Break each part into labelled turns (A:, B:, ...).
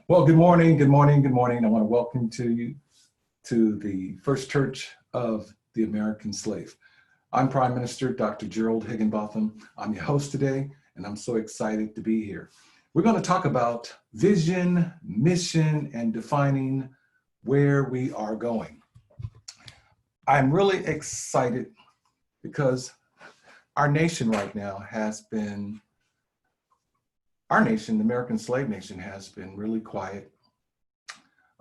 A: Well, good morning, good morning, good morning. I want to welcome you to the First Church of the American Slave. I'm Prime Minister Dr. Gerald Higginbotham. I'm your host today, and I'm so excited to be here. We're going to talk about vision, mission, and defining where we are going. I'm really excited because our nation right now the American slave nation, has been really quiet.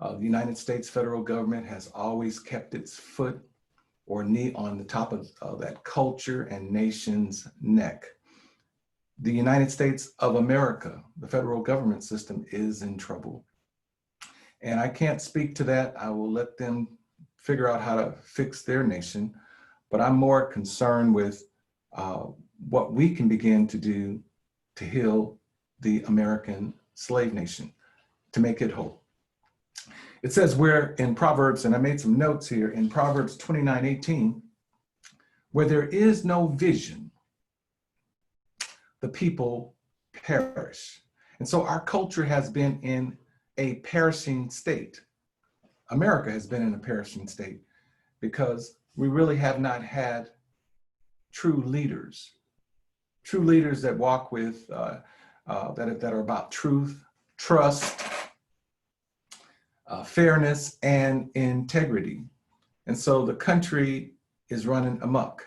A: The United States federal government has always kept its foot or knee on the top of that culture and nation's neck. The United States of America, the federal government system, is in trouble. And I can't speak to that. I will let them figure out how to fix their nation. But I'm more concerned with what we can begin to do to heal the American slave nation, to make it whole. It says where in Proverbs, and I made some notes here, in Proverbs 29:18, where there is no vision, the people perish. And so our culture has been in a perishing state. America has been in a perishing state because we really have not had true leaders that walk with, that are about truth, trust, fairness, and integrity. And so the country is running amok.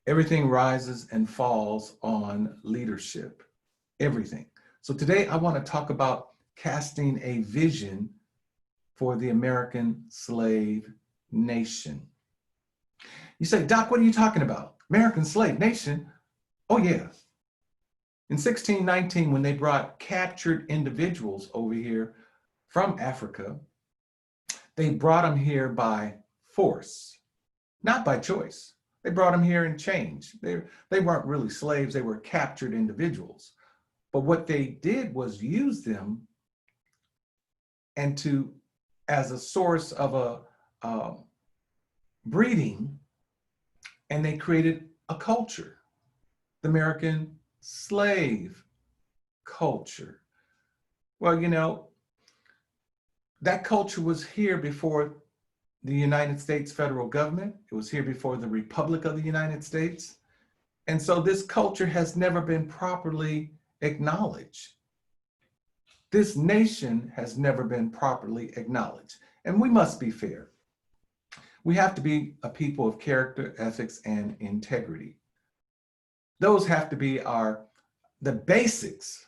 A: Everything rises and falls on leadership, everything. So today I want to talk about casting a vision for the American slave nation. You say, Doc, what are you talking about? American slave nation? Oh yeah. In 1619, when they brought captured individuals over here from Africa, they brought them here by force, not by choice. They brought them here in chains. They weren't really slaves, they were captured individuals. But what they did was use them as a source of a breeding, and they created a culture, the American slave culture. Well, you know, that culture was here before the United States federal government. It was here before the Republic of the United States. And so this culture has never been properly acknowledged. This nation has never been properly acknowledged. And we must be fair. We have to be a people of character, ethics, and integrity. Those have to be the basics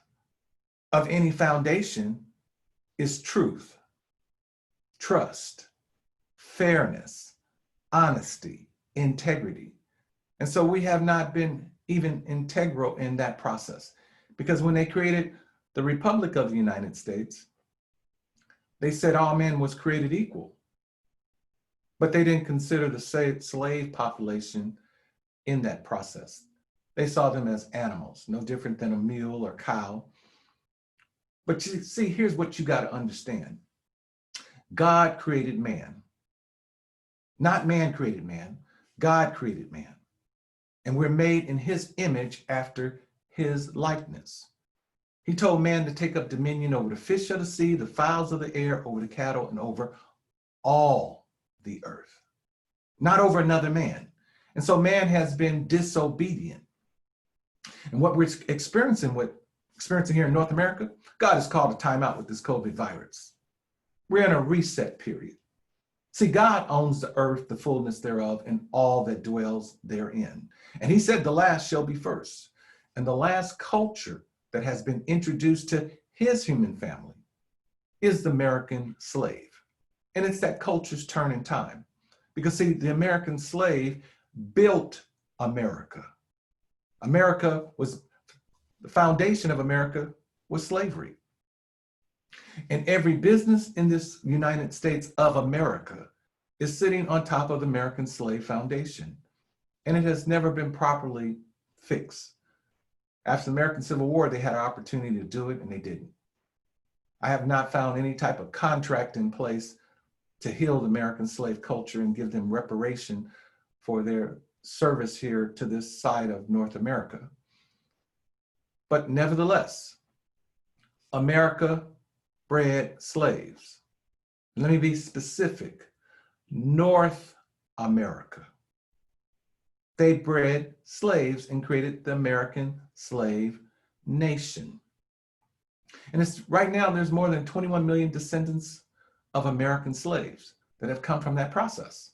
A: of any foundation is truth, trust, fairness, honesty, integrity. And so we have not been even integral in that process, because when they created the Republic of the United States, they said all men was created equal, but they didn't consider the slave population in that process. They saw them as animals, no different than a mule or cow. But you see, here's what you got to understand. God created man. Not man created man, God created man. And we're made in his image after his likeness. He told man to take up dominion over the fish of the sea, the fowls of the air, over the cattle, and over all the earth, not over another man. And so man has been disobedient. And what we're experiencing here in North America, God has called a timeout with this COVID virus. We're in a reset period. See, God owns the earth, the fullness thereof, and all that dwells therein. And he said the last shall be first. And the last culture that has been introduced to his human family is the American slave. And it's that culture's turn in time. Because see, the American slave built America. The foundation of America was slavery. And every business in this United States of America is sitting on top of the American slave foundation. And it has never been properly fixed. After the American Civil War, they had an opportunity to do it and they didn't. I have not found any type of contract in place to heal the American slave culture and give them reparation for their service here to this side of North America. But nevertheless, America bred slaves. Let me be specific. North America. They bred slaves and created the American slave nation. And it's right now there's more than 21 million descendants of American slaves that have come from that process.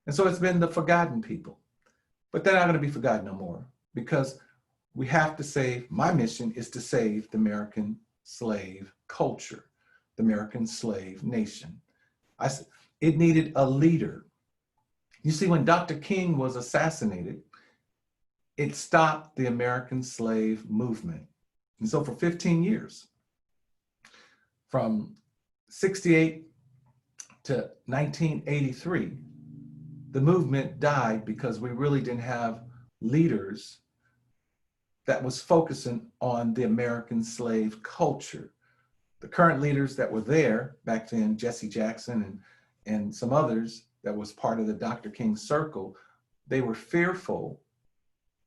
A: And so it's been the forgotten people. But they're not going to be forgotten no more, because we have to save, my mission is to save the American slave culture, the American slave nation. It needed a leader. You see, when Dr. King was assassinated, it stopped the American slave movement. And so for 15 years, from 68 to 1983, the movement died because we really didn't have leaders that was focusing on the American slave culture. The current leaders that were there back then, Jesse Jackson and some others that was part of the Dr. King circle, they were fearful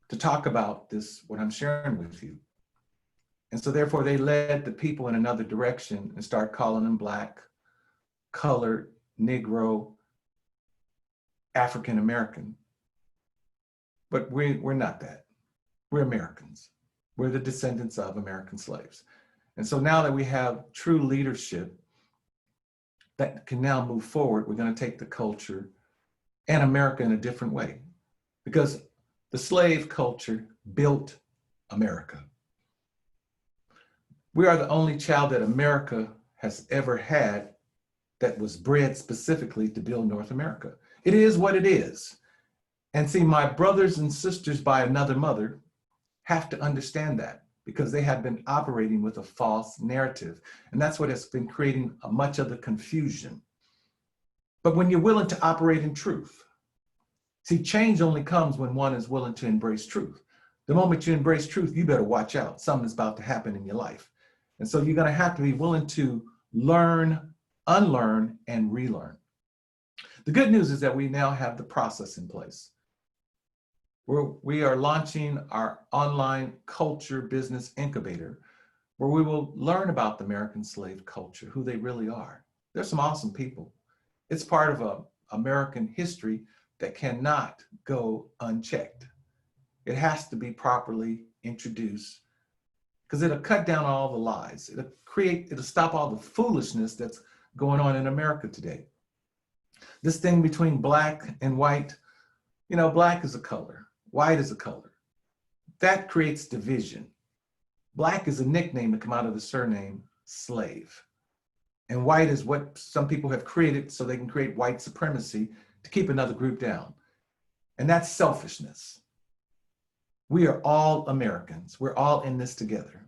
A: to talk about this, what I'm sharing with you. And so therefore they led the people in another direction and start calling them Black, colored, Negro, African American. But we're not that. We're Americans. We're the descendants of American slaves. And so now that we have true leadership that can now move forward, we're going to take the culture and America in a different way, because the slave culture built America. We are the only child that America has ever had that was bred specifically to build North America. It is what it is. And see, my brothers and sisters by another mother have to understand that, because they have been operating with a false narrative. And that's what has been creating much of the confusion. But when you're willing to operate in truth, see, change only comes when one is willing to embrace truth. The moment you embrace truth, you better watch out. Something's about to happen in your life. And so you're going to have to be willing to learn, unlearn, and relearn. The good news is that we now have the process in place. We are launching our online culture business incubator, where we will learn about the American slave culture, who they really are. There's some awesome people. It's part of American history that cannot go unchecked. It has to be properly introduced, because it'll cut down all the lies. It'll stop all the foolishness that's going on in America today. This thing between Black and white, Black is a color, white is a color. That creates division. Black is a nickname to come out of the surname slave. And white is what some people have created so they can create white supremacy to keep another group down. And that's selfishness. We are all Americans. We're all in this together.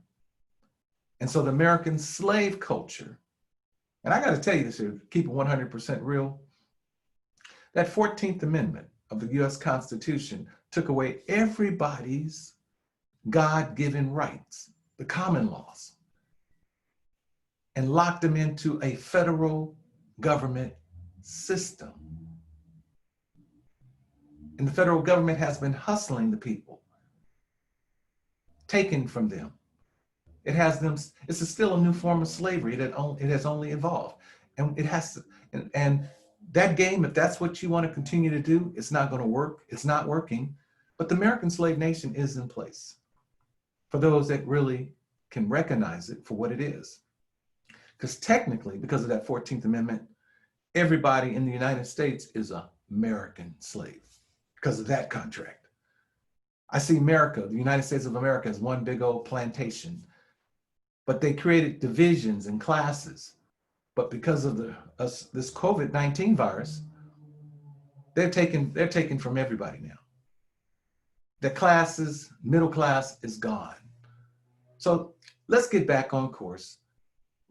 A: And so the American slave culture, and I got to tell you this here, keep it 100% real, that 14th Amendment of the US Constitution took away everybody's God-given rights, the common laws, and locked them into a federal government system. And the federal government has been hustling the people, taken from them. It has them, it's still a new form of slavery. It has only evolved. And it has to, and that game, if that's what you want to continue to do, it's not going to work. It's not working. But the American slave nation is in place for those that really can recognize it for what it is. Because technically, because of that 14th Amendment, everybody in the United States is an American slave because of that contract. I see America, the United States of America, as one big old plantation. But they created divisions and classes. But because of this COVID-19 virus, they're taken from everybody now. The classes, middle class is gone. So let's get back on course.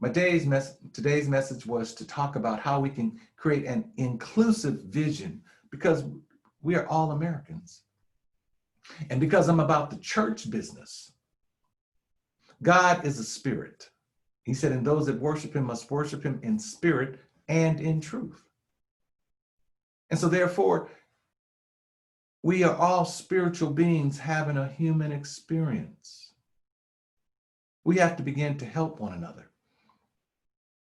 A: Today's message was to talk about how we can create an inclusive vision, because we are all Americans. And because I'm about the church business, God is a spirit. He said, and those that worship him must worship him in spirit and in truth. And so therefore, we are all spiritual beings having a human experience. We have to begin to help one another.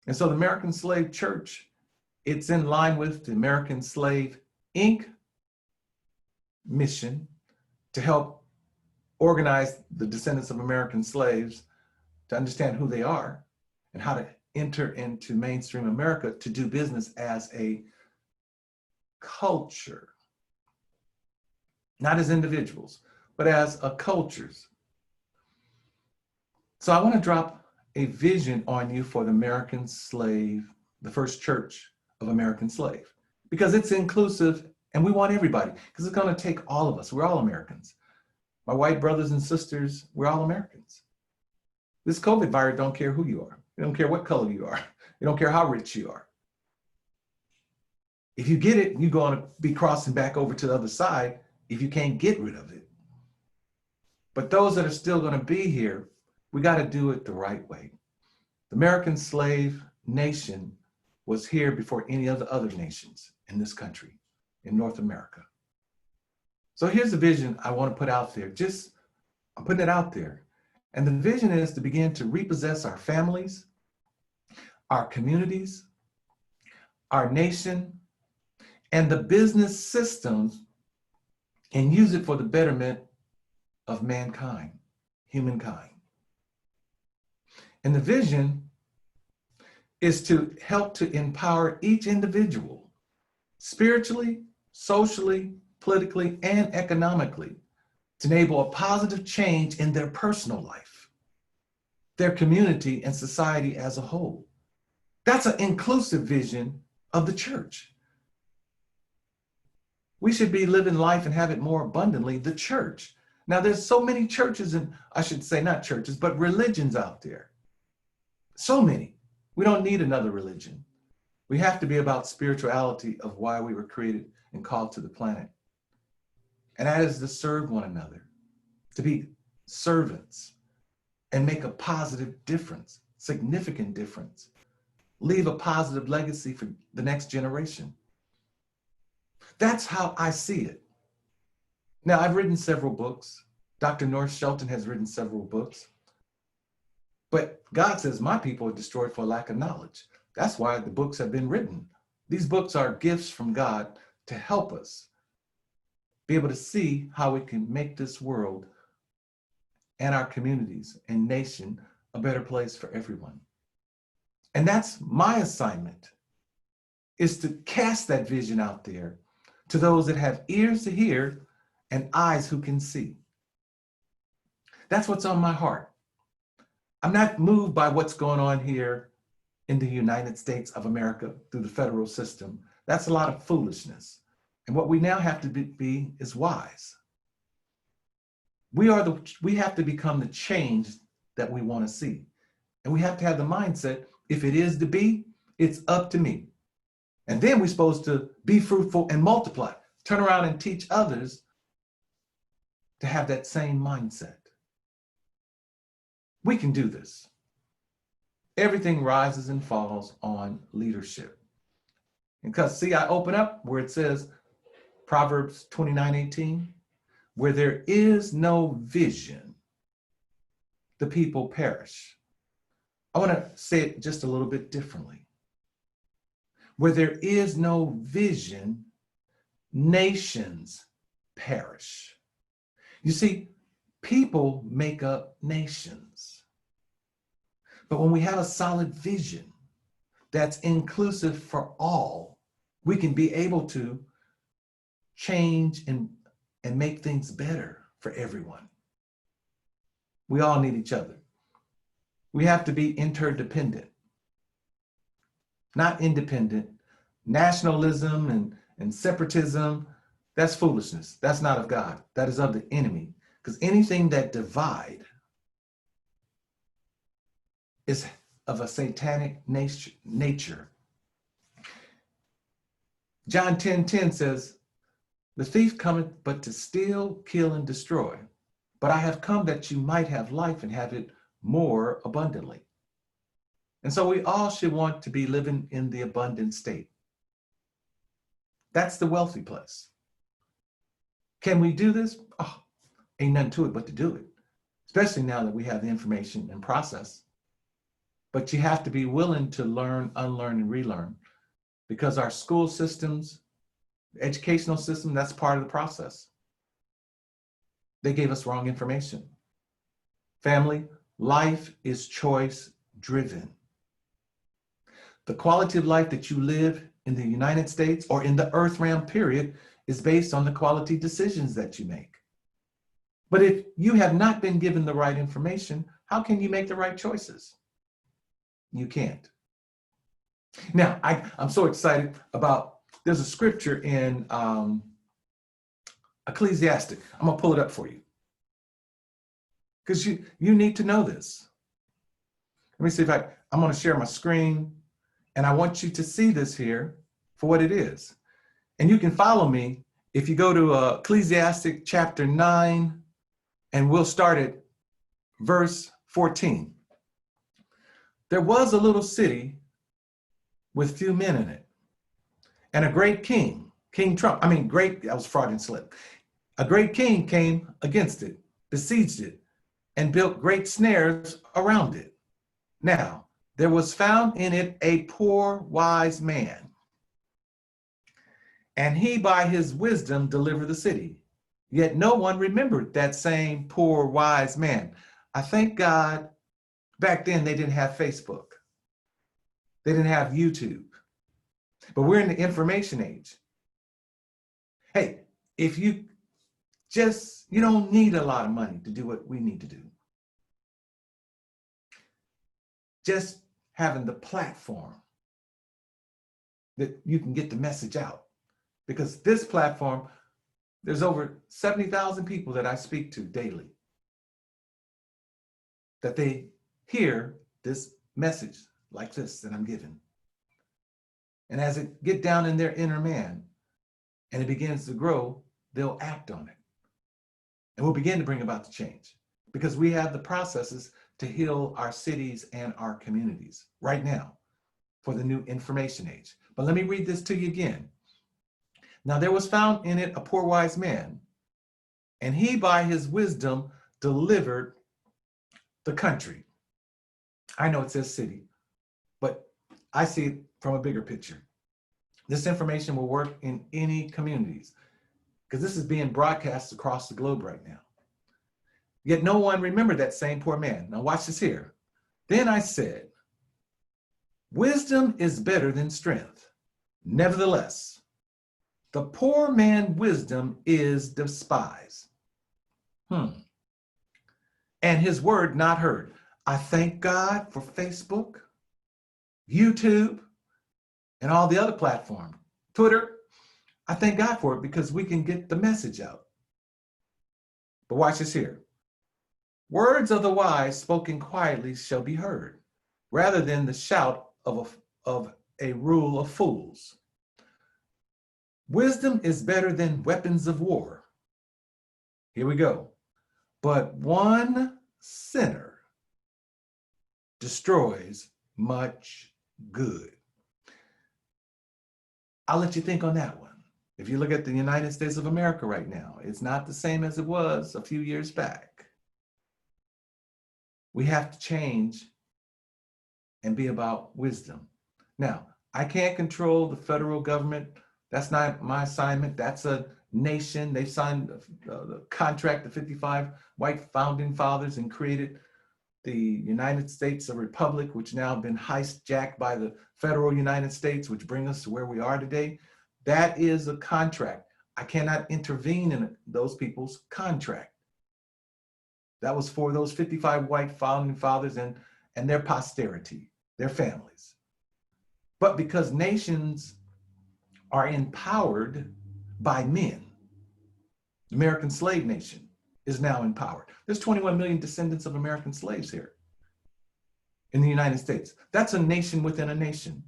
A: And so the American Slave Church, it's in line with the American Slave Inc. mission to help organize the descendants of American slaves to understand who they are and how to enter into mainstream America to do business as a culture, not as individuals, but as a cultures. So I want to drop a vision on you for the American slave, the first church of American slave, because it's inclusive and we want everybody, because it's going to take all of us. We're all Americans. My white brothers and sisters, we're all Americans. This COVID virus don't care who you are. It don't care what color you are. It don't care how rich you are. If you get it, you're going to be crossing back over to the other side if you can't get rid of it. But those that are still going to be here, we got to do it the right way. The American slave nation was here before any of the other nations in this country, in North America. So here's the vision I want to put out there. I'm putting it out there. And the vision is to begin to repossess our families, our communities, our nation, and the business systems, and use it for the betterment of mankind, humankind. And the vision is to help to empower each individual spiritually, socially, politically, and economically to enable a positive change in their personal life, their community, and society as a whole. That's an inclusive vision of the church. We should be living life and have it more abundantly, the church. Now, there's so many churches, and I should say not churches, but religions out there. So many. We don't need another religion. We have to be about spirituality of why we were created and called to the planet. And that is to serve one another, to be servants and make a positive difference, significant difference, leave a positive legacy for the next generation. That's how I see it. Now, I've written several books. Dr. North Shelton has written several books. But God says, my people are destroyed for lack of knowledge. That's why the books have been written. These books are gifts from God to help us be able to see how we can make this world and our communities and nation a better place for everyone. And that's my assignment, is to cast that vision out there to those that have ears to hear and eyes who can see. That's what's on my heart. I'm not moved by what's going on here in the United States of America through the federal system. That's a lot of foolishness. And what we now have to be is wise. We have to become the change that we want to see. And we have to have the mindset, if it is to be, it's up to me. And then we're supposed to be fruitful and multiply. Turn around and teach others to have that same mindset. We can do this. Everything rises and falls on leadership. Because see, I open up where it says, Proverbs 29:18, where there is no vision, the people perish. I want to say it just a little bit differently. Where there is no vision, nations perish. You see, people make up nations. But when we have a solid vision that's inclusive for all, we can be able to change and make things better for everyone. We all need each other. We have to be interdependent, not independent. Nationalism and separatism, that's foolishness. That's not of God. That is of the enemy. Because anything that divide is of a satanic nature. John 10:10 says, the thief cometh but to steal, kill, and destroy. But I have come that you might have life and have it more abundantly. And so we all should want to be living in the abundant state. That's the wealthy place. Can we do this? Oh, ain't nothing to it but to do it, especially now that we have the information and process. but you have to be willing to learn, unlearn, and relearn, because our school systems, educational system, that's part of the process. They gave us wrong information. Family, life is choice driven. The quality of life that you live in the United States or in the earth realm period is based on the quality decisions that you make. But if you have not been given the right information, how can you make the right choices? You can't. Now, I'm so excited about, there's a scripture in Ecclesiastic. I'm gonna pull it up for you, because you need to know this. Let me see if I'm gonna share my screen, and I want you to see this here for what it is. And you can follow me if you go to Ecclesiastic chapter 9, and we'll start at verse 14. There was a little city with few men in it, and a great king, that was fraud and slip. A great king came against it, besieged it, and built great snares around it. Now, there was found in it a poor wise man, and he by his wisdom delivered the city. Yet no one remembered that same poor wise man. I thank God back then they didn't have Facebook. They didn't have YouTube. But we're in the information age. Hey, if you don't need a lot of money to do what we need to do. Just having the platform that you can get the message out. Because this platform, there's over 70,000 people that I speak to daily, that they hear this message like this that I'm giving. And as it get down in their inner man and it begins to grow, they'll act on it. And we'll begin to bring about the change, because we have the processes to heal our cities and our communities right now for the new information age. But let me read this to you again. Now there was found in it a poor wise man, and he by his wisdom delivered the country. I know it says city, but I see it from a bigger picture. This information will work in any communities, because this is being broadcast across the globe right now. Yet no one remembered that same poor man. Now watch this here. Then I said, wisdom is better than strength. Nevertheless, the poor man wisdom is despised. And his word not heard. I thank God for Facebook, YouTube, and all the other platforms. Twitter, I thank God for it, because we can get the message out. But watch this here. Words of the wise spoken quietly shall be heard, rather than the shout of a rule of fools. Wisdom is better than weapons of war. Here we go. But one sinner destroys much good. I'll let you think on that one. If you look at the United States of America right now, it's not the same as it was a few years back. We have to change and be about wisdom. Now, I can't control the federal government. That's not my assignment. That's a nation. They signed the contract, the 55 white founding fathers, and created the United States, a republic, which now have been hijacked by the federal United States, which bring us to where we are today. That is a contract. I cannot intervene in those people's contract. That was for those 55 white founding fathers and their posterity, their families. But because nations are empowered by men, the American slave nation is now empowered. There's 21 million descendants of American slaves here in the United States. That's a nation within a nation.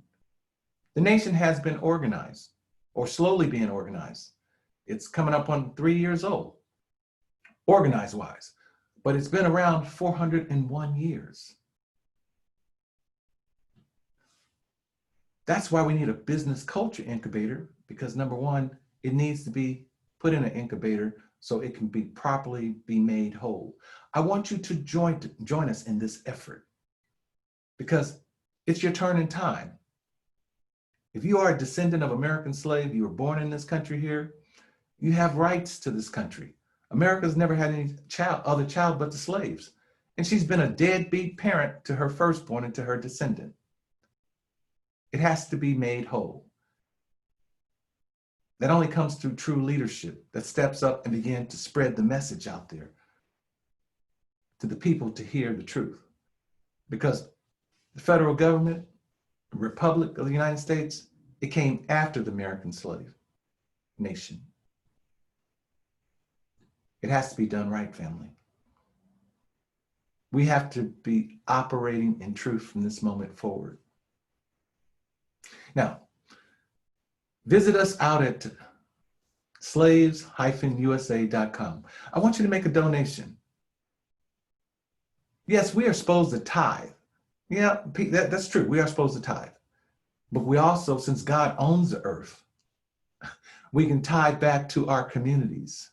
A: The nation has been organized, or slowly being organized. It's coming up on 3 years old, organized wise, but it's been around 401 years. That's why we need a business culture incubator, because number one, it needs to be put in an incubator so it can be properly be made whole. I want you to join us in this effort. because it's your turn in time. If you are a descendant of American slave, you were born in this country here, you have rights to this country. America's never had any other child but the slaves. And she's been a deadbeat parent to her firstborn and to her descendant. It has to be made whole. That only comes through true leadership that steps up and begins to spread the message out there to the people to hear the truth. Because the federal government, the Republic of the United States, it came after the American slave nation. It has to be done right, family. We have to be operating in truth from this moment forward. Now, visit us out at slaves-usa.com. I want you to make a donation. Yes, we are supposed to tithe. Yeah, that's true. We are supposed to tithe. But we also, since God owns the earth, we can tithe back to our communities.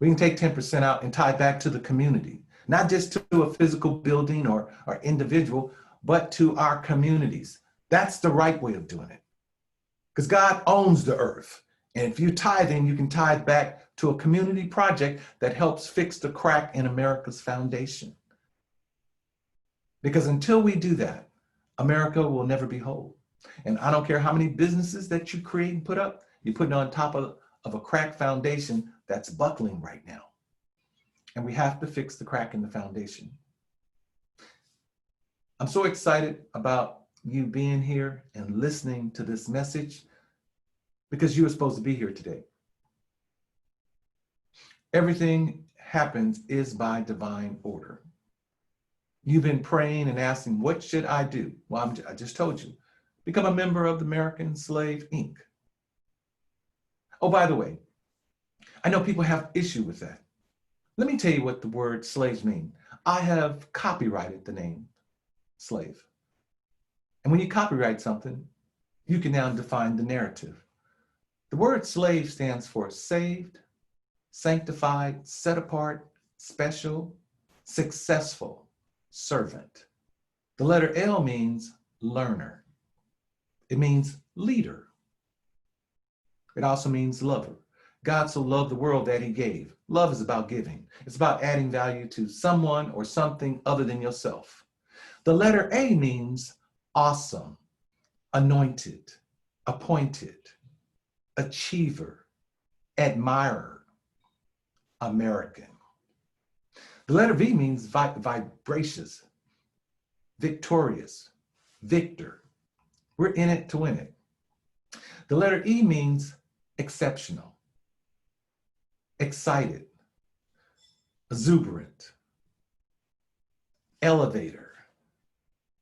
A: We can take 10% out and tie back to the community, not just to a physical building or individual, but to our communities. That's the right way of doing it. Because God owns the earth. And if you tithing, you can tithe back to a community project that helps fix the crack in America's foundation. Because until we do that, America will never be whole. And I don't care how many businesses that you create and put up, you're putting on top of a cracked foundation that's buckling right now. And we have to fix the crack in the foundation. I'm so excited about you being here and listening to this message because you were supposed to be here today. Everything happens is by divine order. You've been praying and asking, what should I do? Well, I just told you, become a member of the American Slave Inc. Oh, by the way, I know people have issue with that. Let me tell you what the word slaves mean. I have copyrighted the name slave. And when you copyright something, you can now define the narrative. The word slave stands for saved, sanctified, set apart, special, successful, servant. The letter L means learner. It means leader. It also means lover. God so loved the world that he gave. Love is about giving. It's about adding value to someone or something other than yourself. The letter A means awesome, anointed, appointed, achiever, admirer, American. The letter V means vibracious, victorious, victor. We're in it to win it. The letter E means exceptional, excited, exuberant, elevator.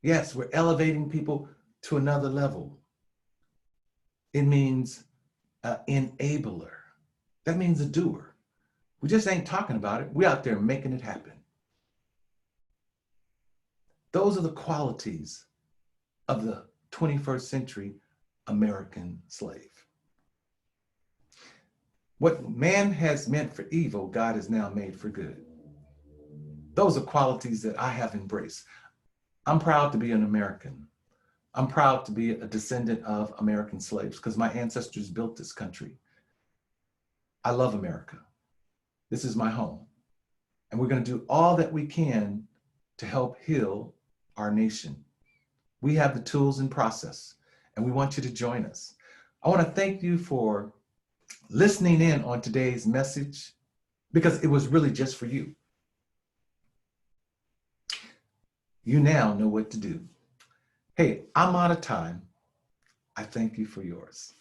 A: Yes, we're elevating people to another level. It means enabler. That means a doer. We just ain't talking about it. We're out there making it happen. Those are the qualities of the 21st century American slave. What man has meant for evil, God has now made for good. Those are qualities that I have embraced. I'm proud to be an American. I'm proud to be a descendant of American slaves because my ancestors built this country. I love America. This is my home. And we're going to do all that we can to help heal our nation. We have the tools and process, and we want you to join us. I want to thank you for listening in on today's message because it was really just for you. You now know what to do. Hey, I'm out of time. I thank you for yours.